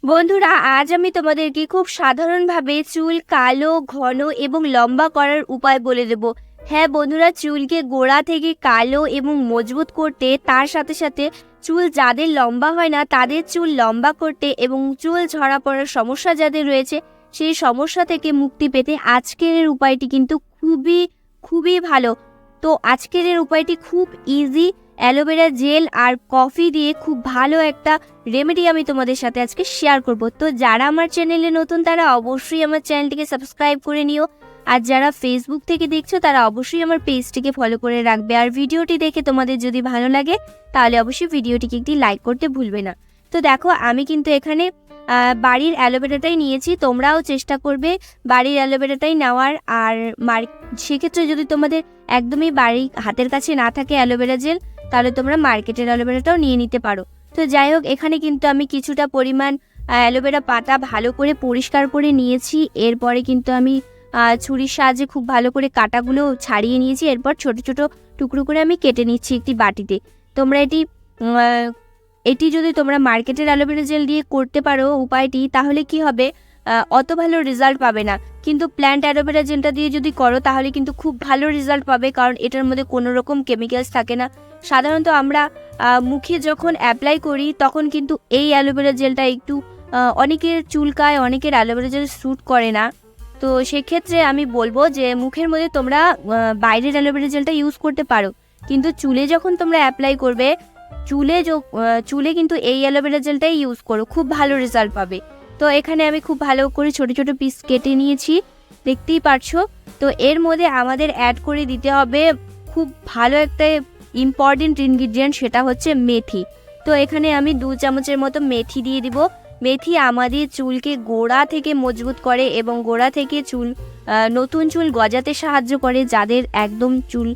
বন্ধুরা, আজ আমি তোমাদেরকে খুব সাধারণভাবে চুল কালো, ঘন এবং লম্বা করার উপায় বলে দেব। হ্যাঁ বন্ধুরা, চুলকে গোড়া থেকে কালো এবং মজবুত করতে, তার সাথে সাথে চুল যাদের লম্বা হয় না তাদের চুল লম্বা করতে এবং চুল ঝরা পড়ার সমস্যা যাদের রয়েছে সেই সমস্যা থেকে মুক্তি পেতে আজকের উপায়টি কিন্তু খুবই খুবই ভালো। তো আজকের উপায়টি খুব ইজি। অ্যালোভেরা জেল আর কফি দিয়ে খুব ভালো একটা রেমেডি আমি তোমাদের সাথে আজকে শেয়ার করব। তো যারা আমার চ্যানেলে নতুন তারা অবশ্যই আমার চ্যানেলটিকে সাবস্ক্রাইব করে নিও, আর যারা ফেসবুক থেকে দেখছো তারা অবশ্যই আমার পেজটিকে ফলো করে রাখবে। আর ভিডিওটি দেখে তোমাদের যদি ভালো লাগে তাহলে অবশ্যই ভিডিওটিকে একটি লাইক করতে ভুলবে না। তো দেখো, আমি কিন্তু এখানে বাড়ির অ্যালোভেরাটাই নিয়েছি, তোমরাও চেষ্টা করবে বাড়ির অ্যালোভেরাটাই নেওয়ার। আর সেক্ষেত্রে যদি তোমাদের একদমই বাড়ি হাতের কাছে না থাকে অ্যালোভেরা জেল, তাহলে তোমরা মার্কেটের অ্যালোভেরাটাও নিয়ে নিতে পারো। তো যাই হোক, এখানে কিন্তু আমি কিছুটা পরিমাণ অ্যালোভেরা পাতা ভালো করে পরিষ্কার করে নিয়েছি। এরপরে কিন্তু আমি ছুরির সাহায্যে খুব ভালো করে কাঁটাগুলো ছাড়িয়ে নিয়েছি। এরপর ছোট ছোট টুকরো করে আমি কেটে নিচ্ছি একটি বাটিতে। তোমরা এটি যদি তোমরা মার্কেটের অ্যালোভেরা জেল দিয়ে করতে পারো উপায়টি, তাহলে কি হবে, অত ভালো রেজাল্ট পাবে না। কিন্তু প্ল্যান্ট অ্যালোভেরা জেলটা দিয়ে যদি করো তাহলে কিন্তু খুব ভালো রেজাল্ট পাবে, কারণ এটার মধ্যে কোনো রকম কেমিক্যালস থাকে না। সাধারণত আমরা মুখে যখন অ্যাপ্লাই করি তখন কিন্তু এই অ্যালোভেরা জেলটা একটু অনেকের চুলকায়, অনেকের অ্যালোভেরা জেল স্যুট করে না। তো সেক্ষেত্রে আমি বলবো যে মুখের মধ্যে তোমরা বাইরের অ্যালোভেরা জেলটা ইউজ করতে পারো, কিন্তু চুলে যখন তোমরা অ্যাপ্লাই করবে চুলে কিন্তু এই অ্যালোভেরা জেলটাই ইউজ করো, খুব ভালো রেজাল্ট পাবে। তো এখানে আমি খুব ভালো করে ছোট ছোট পিস কেটে নিয়েছি, দেখতেই পারছো। তো এর মধ্যে আমাদের অ্যাড করে দিতে হবে খুব ভালো একটা ইম্পর্টেন্ট ইনগ্রিডিয়েন্ট, সেটা হচ্ছে মেথি। তো এখানে আমি 2 চামচের মতো মেথি দিয়ে দিব। মেথি আমাদের চুলকে গোড়া থেকে মজবুত করে এবং গোড়া থেকে নতুন চুল গজাতে সাহায্য করে। যাদের একদম চুল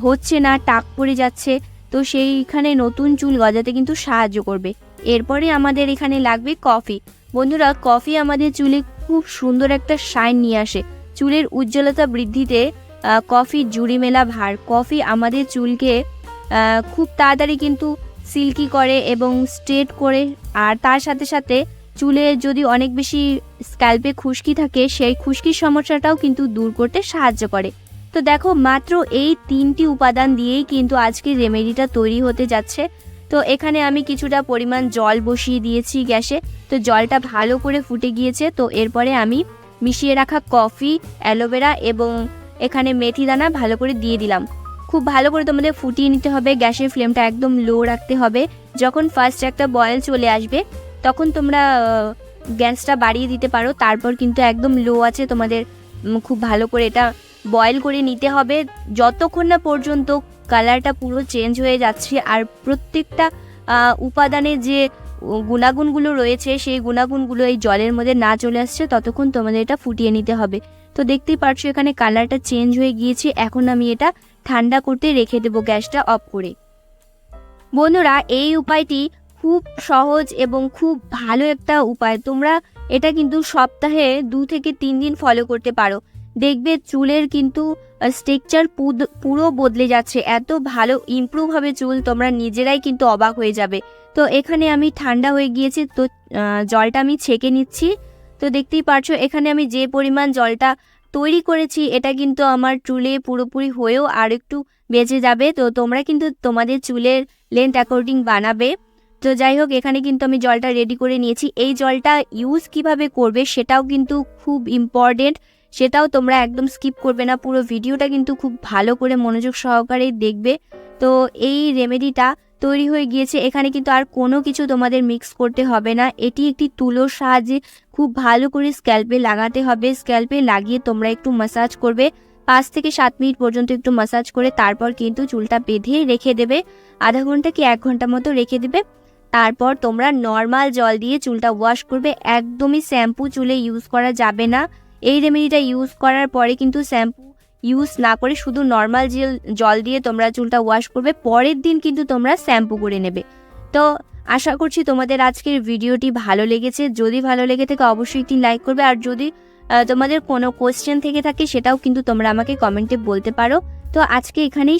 হচ্ছে না, টাক পড়ে যাচ্ছে, তো সেইখানে নতুন চুল গজাতে কিন্তু সাহায্য করবে। এরপরে আমাদের এখানে লাগবে কফি। বন্ধুরা, কফি আমাদের চুলে খুব সুন্দর একটা শাইন নিয়ে আসে। চুলের উজ্জ্বলতা বৃদ্ধিতে কফি জুড়ি মেলা ভার। কফি আমাদের চুলকে খুব তাড়াতাড়ি কিন্তু সিল্কি করে এবং স্ট্রেট করে। আর তার সাথে সাথে চুলে যদি অনেক বেশি স্ক্যাল্পে খুশকি থাকে, সেই খুশকির সমস্যাটাও কিন্তু দূর করতে সাহায্য করে। তো দেখো, মাত্র এই 3টি উপাদান দিয়েই কিন্তু আজকে রেমেডিটা তৈরি হতে যাচ্ছে। তো এখানে আমি কিছুটা পরিমাণ জল বসিয়ে দিয়েছি গ্যাসে। তো জলটা ভালো করে ফুটে গিয়েছে। তো এরপরে আমি মিশিয়ে রাখা কফি, অ্যালোভেরা এবং এখানে মেথি দানা ভালো করে দিয়ে দিলাম। খুব ভালো করে তোমাদের ফুটিয়ে নিতে হবে, গ্যাসের ফ্লেমটা একদম লো রাখতে হবে। যখন ফার্স্ট একটা বয়েল চলে আসবে তখন তোমরা গ্যাসটা বাড়িয়ে দিতে পারো। তারপর কিন্তু একদম লো আছে তোমাদের খুব ভালো করে এটা বয়েল করে নিতে হবে, যতক্ষণ না পর্যন্ত কালারটা পুরো চেঞ্জ হয়ে যাচ্ছে আর প্রত্যেকটা উপাদানের যে গুণাগুণগুলো রয়েছে সেই গুণাগুণগুলো এই জলের মধ্যে না চলে আসছে, ততক্ষণ তোমাদের এটা ফুটিয়ে নিতে হবে। তো দেখতেই পারছো এখানে কালারটা চেঞ্জ হয়ে গিয়েছে। এখন আমি এটা ঠান্ডা করতে রেখে দেবো গ্যাসটা অফ করে। বন্ধুরা, এই উপায়টি খুব সহজ এবং খুব ভালো একটা উপায়। তোমরা এটা কিন্তু সপ্তাহে 2 থেকে 3 দিন ফলো করতে পারো। দেখবে চুলের কিন্তু স্ট্রাকচার পুরো বদলে যাচ্ছে, এত ভালো ইমপ্রুভ হবে চুল, তোমরা নিজেরাই কিন্তু অবাক হয়ে যাবে। তো এখানে আমি ঠান্ডা হয়ে গিয়েছে, তো জলটা আমি ছেঁকে নিচ্ছি। তো দেখতেই পারছো এখানে আমি যে পরিমাণ জলটা তৈরি করেছি এটা কিন্তু আমার চুলে পুরোপুরি হয়েও আর একটু বেঁচে যাবে। তো তোমরা কিন্তু তোমাদের চুলের লেন্থ অ্যাকর্ডিং বানাবে। তো যাই হোক, এখানে কিন্তু আমি জলটা রেডি করে নিয়েছি। এই জলটা ইউজ কিভাবে করবে সেটাও কিন্তু খুব ইম্পর্টেন্ট, সেটাও তোমরা একদম স্কিপ করবে না। পুরো ভিডিওটা কিন্তু খুব ভালো করে মনোযোগ সহকারে দেখবে। তো এই রেমেডিটা তৈরি হয়ে গিয়েছে। এখানে কিন্তু আর কোনো কিছু তোমাদের মিক্স করতে হবে না। এটি একটি তুলোর সাহায্যে খুব ভালো করে স্ক্যাল্পে লাগাতে হবে। স্ক্যাল্পে লাগিয়ে তোমরা একটু ম্যাসাজ করবে 5 থেকে 7 মিনিট পর্যন্ত একটু ম্যাসাজ করে তারপর কিন্তু চুলটা বেঁধে রেখে দেবে। আধা ঘন্টা কি 1 ঘন্টা মতো রেখে দেবে। তারপর তোমরা নর্মাল জল দিয়ে চুলটা ওয়াশ করবে। একদমই শ্যাম্পু চুলে ইউজ করা যাবে না। এই রেমেডিটা ইউজ করার পরে কিন্তু শ্যাম্পু ইউজ না করে শুধু নর্মাল জল দিয়ে তোমরা চুলটা ওয়াশ করবে। পরের দিন কিন্তু তোমরা শ্যাম্পু করে নেবে। তো আশা করছি তোমাদের আজকের ভিডিওটি ভালো লেগেছে। যদি ভালো লেগে থাকে অবশ্যই একটি লাইক করবে। আর যদি তোমাদের কোনো কোয়েশ্চেন থেকে থাকে সেটাও কিন্তু তোমরা আমাকে কমেন্টে বলতে পারো। তো আজকে এখানেই